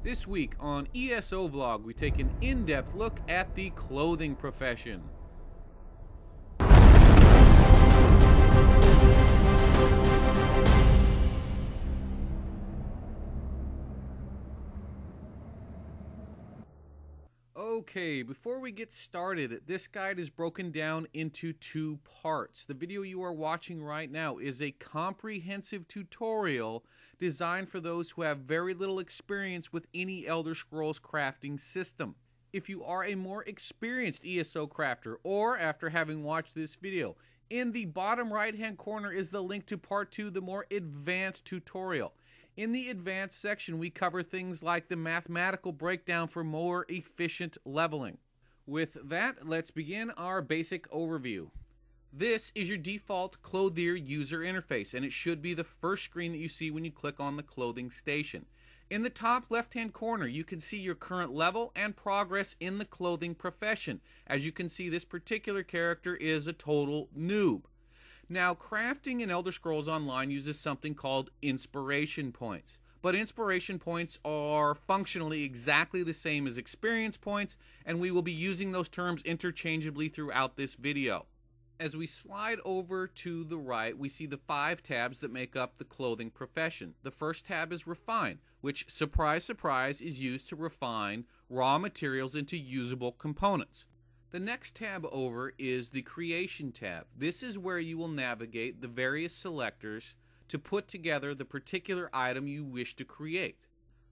This week on ESO Vlog, we take an in-depth look at the clothing profession. Okay, before we get started, this guide is broken down into two parts. The video you are watching right now is a comprehensive tutorial designed for those who have very little experience with any Elder Scrolls crafting system. If you are a more experienced ESO crafter, or after having watched this video, in the bottom right hand corner is the link to part 2, the more advanced tutorial. In the advanced section, we cover things like the mathematical breakdown for more efficient leveling. With that, let's begin our basic overview. This is your default Clothier user interface, and it should be the first screen that you see when you click on the clothing station. In the top left-hand corner, you can see your current level and progress in the clothing profession. As you can see, this particular character is a total noob. Now, crafting in Elder Scrolls Online uses something called inspiration points. But inspiration points are functionally exactly the same as experience points, and we will be using those terms interchangeably throughout this video. As we slide over to the right, we see the 5 tabs that make up the clothing profession. The first tab is Refine, which, surprise, surprise, is used to refine raw materials into usable components. The next tab over is the Creation tab. This is where you will navigate the various selectors to put together the particular item you wish to create.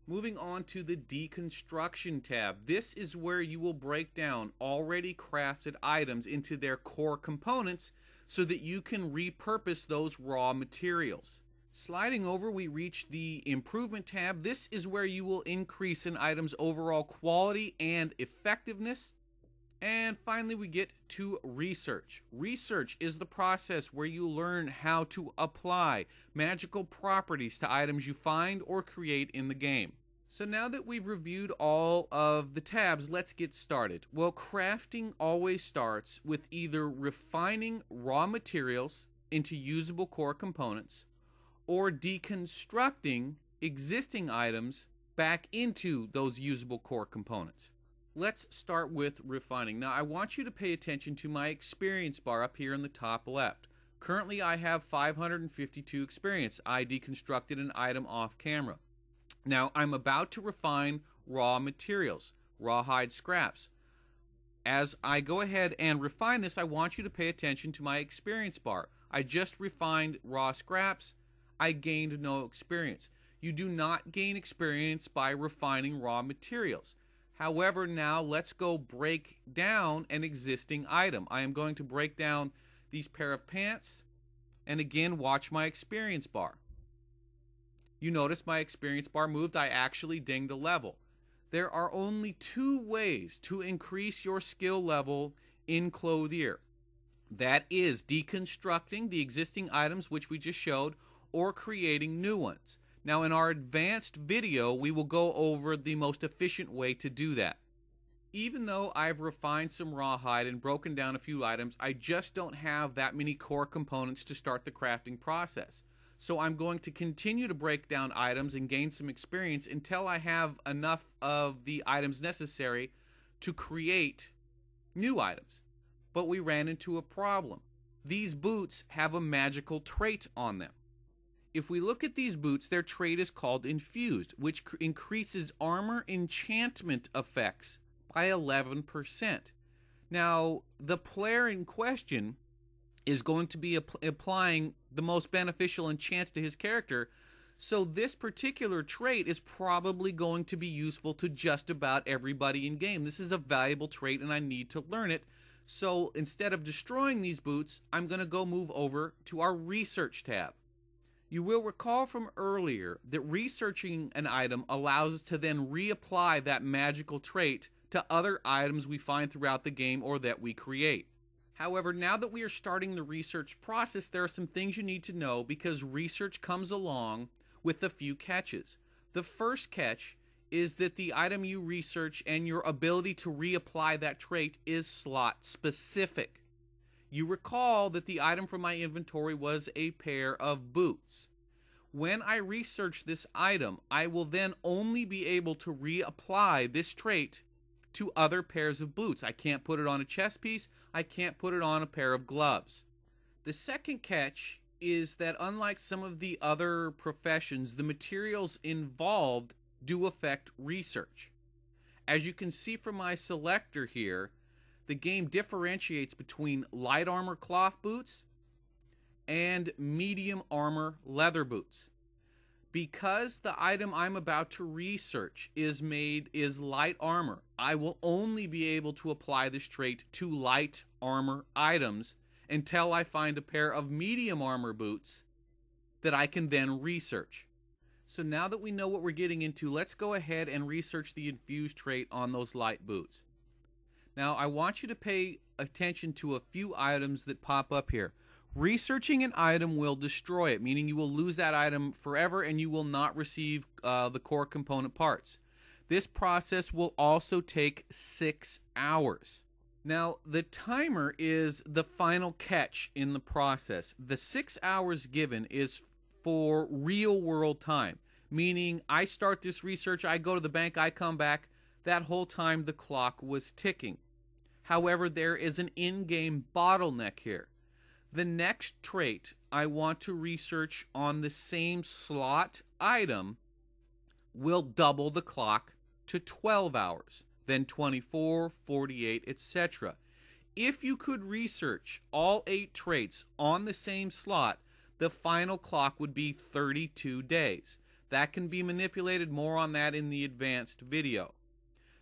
Moving on to the Deconstruction tab. This is where you will break down already crafted items into their core components so that you can repurpose those raw materials. Sliding over, we reach the Improvement tab. This is where you will increase an item's overall quality and effectiveness. And finally, we get to Research. Research is the process where you learn how to apply magical properties to items you find or create in the game. So now that we've reviewed all of the tabs, let's get started. Well, crafting always starts with either refining raw materials into usable core components or deconstructing existing items back into those usable core components. Let's start with refining. Now, I want you to pay attention to my experience bar up here in the top left. Currently, I have 552 experience. I deconstructed an item off camera. Now, I'm about to refine raw materials, rawhide scraps. As I go ahead and refine this, I want you to pay attention to my experience bar. I just refined raw scraps. I gained no experience. You do not gain experience by refining raw materials. However, now let's go break down an existing item. I am going to break down these pair of pants, and again, watch my experience bar. You notice my experience bar moved. I actually dinged a level. There are only 2 ways to increase your skill level in Clothier. That is deconstructing the existing items which we just showed, or creating new ones. Now, in our advanced video, we will go over the most efficient way to do that. Even though I've refined some rawhide and broken down a few items, I just don't have that many core components to start the crafting process. So I'm going to continue to break down items and gain some experience until I have enough of the items necessary to create new items. But we ran into a problem. These boots have a magical trait on them. If we look at these boots, their trait is called Infused, which increases armor enchantment effects by 11%. Now, the player in question is going to be applying the most beneficial enchants to his character, so this particular trait is probably going to be useful to just about everybody in game. This is a valuable trait, and I need to learn it. So instead of destroying these boots, I'm going to go move over to our Research tab. You will recall from earlier that researching an item allows us to then reapply that magical trait to other items we find throughout the game or that we create. However, now that we are starting the research process, there are some things you need to know because research comes along with a few catches. The first catch is that the item you research and your ability to reapply that trait is slot specific. You recall that the item from my inventory was a pair of boots. When I research this item, I will then only be able to reapply this trait to other pairs of boots. I can't put it on a chest piece. I can't put it on a pair of gloves. The second catch is that unlike some of the other professions, the materials involved do affect research. As you can see from my selector here, the game differentiates between light armor cloth boots and medium armor leather boots. Because the item I'm about to research is light armor, I will only be able to apply this trait to light armor items until I find a pair of medium armor boots that I can then research. So now that we know what we're getting into, let's go ahead and research the infused trait on those light boots. Now I want you to pay attention to a few items that pop up here. Researching an item will destroy it, meaning you will lose that item forever and you will not receive the core component parts. This process will also take 6 hours. Now, the timer is the final catch in the process. The 6 hours given is for real world time, meaning I start this research, I go to the bank, I come back, that whole time the clock was ticking. However, there is an in-game bottleneck here. The next trait I want to research on the same slot item will double the clock to 12 hours, then 24, 48, etc. If you could research all 8 traits on the same slot, the final clock would be 32 days. That can be manipulated, more on that in the advanced video.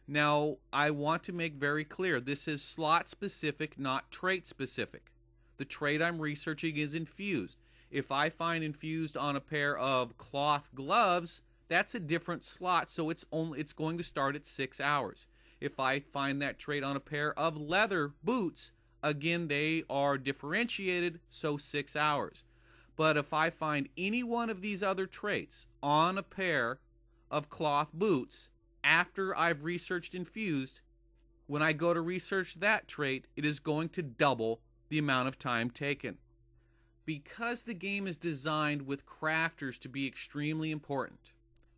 Now, I want to make very clear, this is slot specific, not trait specific. The trait I'm researching is infused. If I find infused on a pair of cloth gloves, that's a different slot, so it's going to start at 6 hours. If I find that trait on a pair of leather boots, again, they are differentiated, so 6 hours. But if I find any one of these other traits on a pair of cloth boots after I've researched infused, when I go to research that trait, it is going to double the amount of time taken. Because the game is designed with crafters to be extremely important,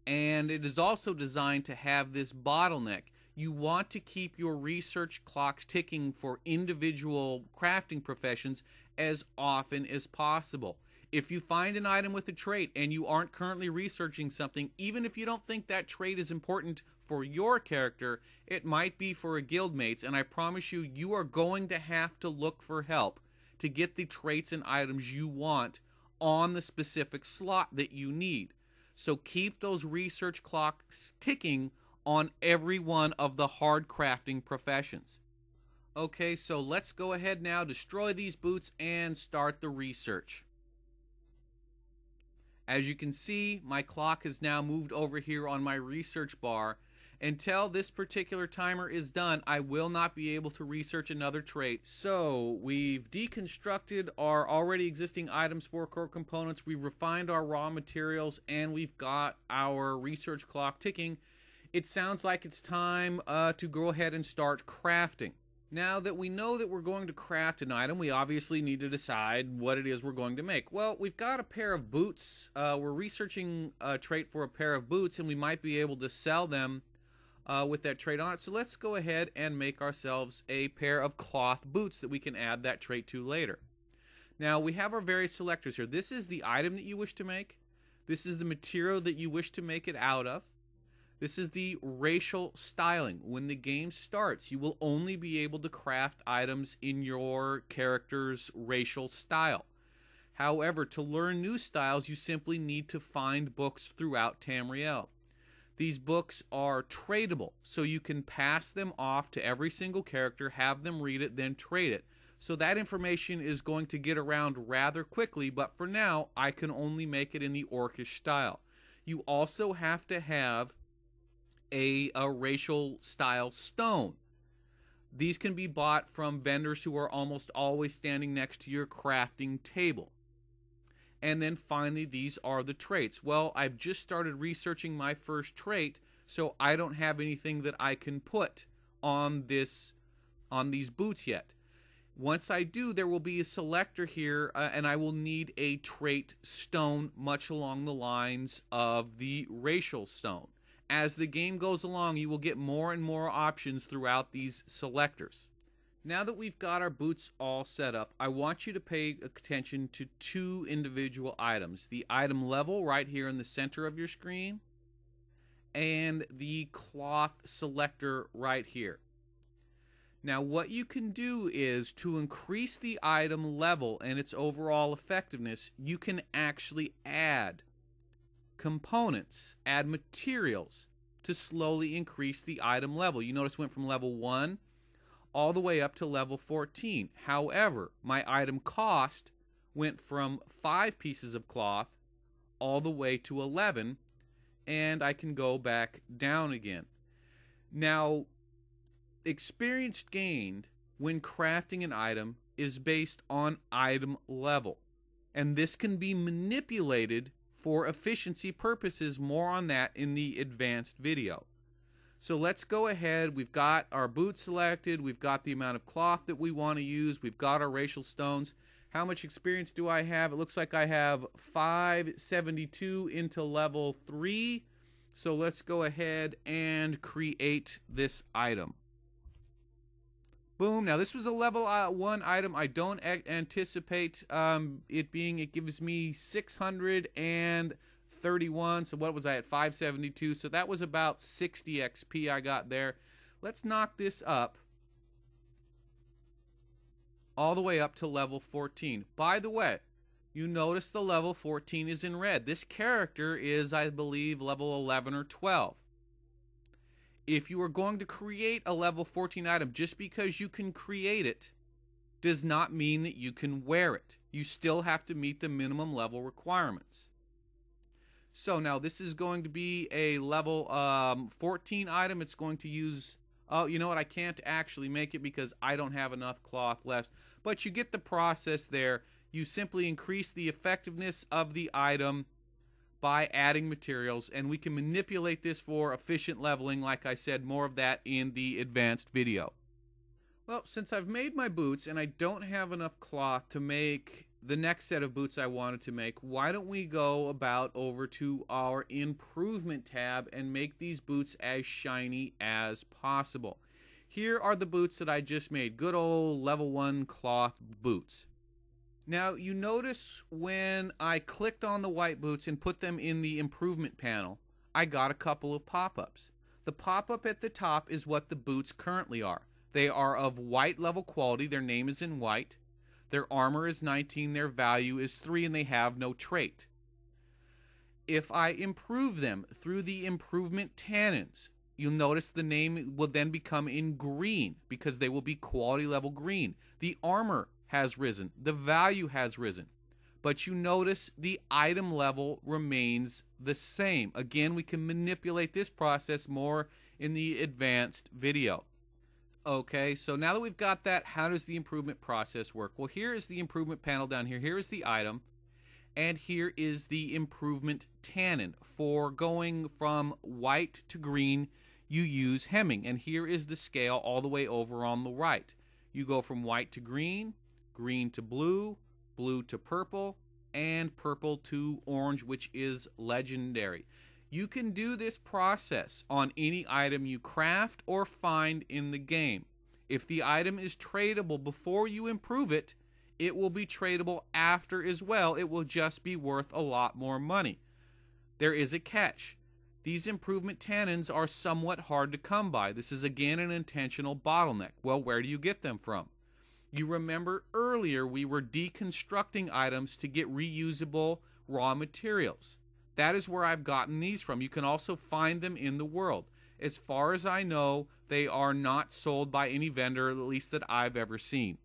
and it is also designed to have this bottleneck, you want to keep your research clocks ticking for individual crafting professions as often as possible. If you find an item with a trait and you aren't currently researching something, even if you don't think that trait is important for your character, it might be for a guildmate's, and I promise you, you are going to have to look for help to get the traits and items you want on the specific slot that you need. So keep those research clocks ticking on every one of the hard crafting professions. Okay, so let's go ahead now, destroy these boots, and start the research. As you can see, my clock has now moved over here on my research bar. Until this particular timer is done, I will not be able to research another trait. So we've deconstructed our already existing items for core components, we've refined our raw materials, and we've got our research clock ticking. It sounds like it's time to go ahead and start crafting. Now that we know that we're going to craft an item, we obviously need to decide what it is we're going to make. Well, we've got a pair of boots. We're researching a trait for a pair of boots, and we might be able to sell them with that trait on it. So let's go ahead and make ourselves a pair of cloth boots that we can add that trait to later. Now, we have our various selectors here. This is the item that you wish to make. This is the material that you wish to make it out of. This is the racial styling. When the game starts, you will only be able to craft items in your character's racial style. However, to learn new styles, you simply need to find books throughout Tamriel. These books are tradable, so you can pass them off to every single character, have them read it, then trade it. So that information is going to get around rather quickly, but for now, I can only make it in the orcish style. You also have to have a racial style stone. These can be bought from vendors who are almost always standing next to your crafting table. And then finally, these are the traits. Well, I've just started researching my first trait, so I don't have anything that I can put on these boots yet. Once I do, there will be a selector here, and I will need a trait stone, much along the lines of the racial stone. As the game goes along, you will get more and more options throughout these selectors. Now that we've got our boots all set up, I want you to pay attention to two individual items. The item level right here in the center of your screen, and the cloth selector right here. Now what you can do is, to increase the item level and its overall effectiveness, you can actually add components, add materials to slowly increase the item level. You notice it went from level 1 all the way up to level 14. However, my item cost went from 5 pieces of cloth all the way to 11, and I can go back down again. Now, experience gained when crafting an item is based on item level, and this can be manipulated for efficiency purposes. More on that in the advanced video. So let's go ahead. We've got our boots selected, we've got the amount of cloth that we want to use, we've got our racial stones. How much experience do I have? It looks like I have 572 into level 3. So let's go ahead and create this item. Boom. Now this was a level 1 item. I don't anticipate it gives me 631. So what was I at? 572. So that was about 60 XP I got there. Let's knock this up all the way up to level 14. By the way, you notice the level 14 is in red. This character is, I believe, level 11 or 12. If you are going to create a level 14 item, just because you can create it does not mean that you can wear it. You still have to meet the minimum level requirements. So now this is going to be a level 14 item. It's going to use, oh, you know what, I can't actually make it because I don't have enough cloth left. But you get the process there. You simply increase the effectiveness of the item by adding materials, and we can manipulate this for efficient leveling. Like I said, more of that in the advanced video. Well, since I've made my boots and I don't have enough cloth to make the next set of boots I wanted to make, why don't we go about over to our improvement tab and make these boots as shiny as possible. Here are the boots that I just made, good old level 1 cloth boots. Now you notice when I clicked on the white boots and put them in the improvement panel, I got a couple of pop-ups. The pop-up at the top is what the boots currently are. They are of white level quality, their name is in white, their armor is 19, their value is 3, and they have no trait. If I improve them through the improvement tannins, you'll notice the name will then become in green because they will be quality level green. The armor has risen, the value has risen, but you notice the item level remains the same. Again, we can manipulate this process more in the advanced video. Okay, so now that we've got that, how does the improvement process work? Well, here is the improvement panel down here. Here is the item, and here is the improvement tannin. For going from white to green, you use hemming, and here is the scale all the way over on the right. You go from white to green, green to blue, blue to purple, and purple to orange, which is legendary. You can do this process on any item you craft or find in the game. If the item is tradable before you improve it, it will be tradable after as well. It will just be worth a lot more money. There is a catch. These improvement tannins are somewhat hard to come by. This is again an intentional bottleneck. Well, where do you get them from? You remember earlier we were deconstructing items to get reusable raw materials. That is where I've gotten these from. You can also find them in the world. As far as I know, they are not sold by any vendor, at least that I've ever seen.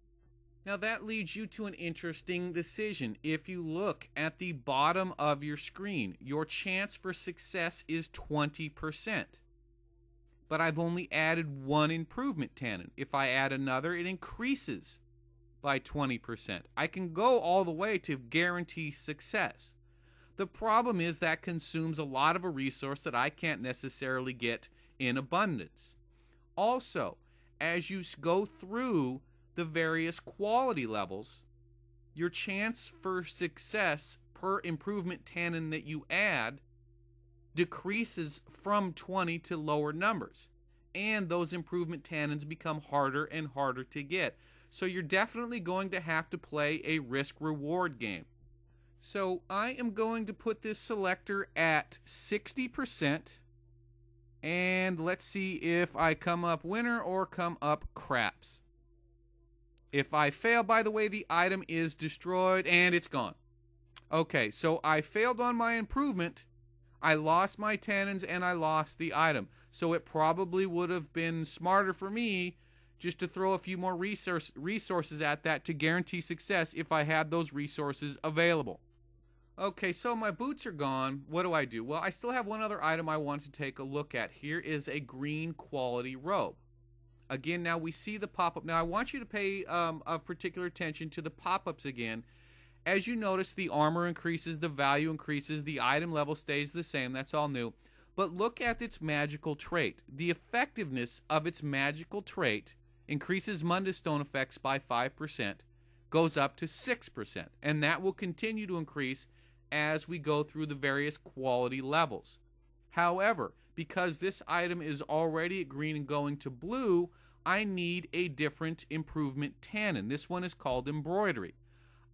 Now that leads you to an interesting decision. If you look at the bottom of your screen, your chance for success is 20%. But I've only added one improvement tannin. If I add another, it increases by 20%. I can go all the way to guarantee success. The problem is that consumes a lot of a resource that I can't necessarily get in abundance. Also, as you go through the various quality levels, your chance for success per improvement tannin that you add decreases from 20 to lower numbers. And those improvement tannins become harder and harder to get. So you're definitely going to have to play a risk-reward game. So I am going to put this selector at 60%. And let's see if I come up winner or come up craps. If I fail, by the way, the item is destroyed and it's gone. Okay, so I failed on my improvement. I lost my tannins and I lost the item. So it probably would have been smarter for me just to throw a few more resources at that to guarantee success if I had those resources available. Okay, so my boots are gone. What do? Well, I still have one other item I want to take a look at. Here is a green quality robe. Again, now we see the pop-up. Now I want you to pay of particular attention to the pop-ups again. As you notice, the armor increases, the value increases, the item level stays the same. That's all new. But look at its magical trait. The effectiveness of its magical trait increases Mundus Stone effects by 5%, goes up to 6%, and that will continue to increase as we go through the various quality levels. However, because this item is already at green and going to blue, I need a different improvement tannin. This one is called embroidery.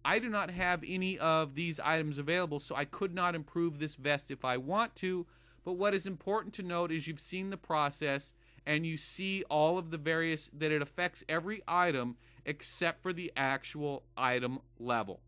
I do not have any of these items available, so I could not improve this vest if I want to, but what is important to note is you've seen the process and you see all of the various, that it affects every item except for the actual item level.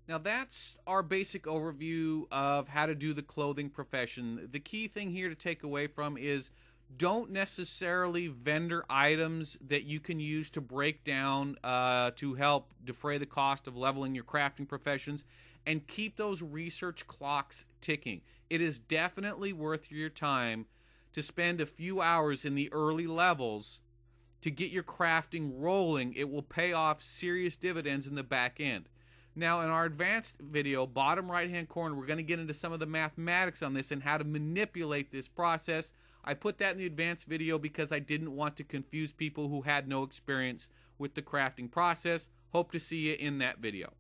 Now that's our basic overview of how to do the clothing profession. The key thing here to take away from is don't necessarily vendor items that you can use to break down to help defray the cost of leveling your crafting professions, and keep those research clocks ticking. It is definitely worth your time to spend a few hours in the early levels to get your crafting rolling. It will pay off serious dividends in the back end. Now, in our advanced video, bottom right-hand corner, we're going to get into some of the mathematics on this and how to manipulate this process. I put that in the advanced video because I didn't want to confuse people who had no experience with the crafting process. Hope to see you in that video.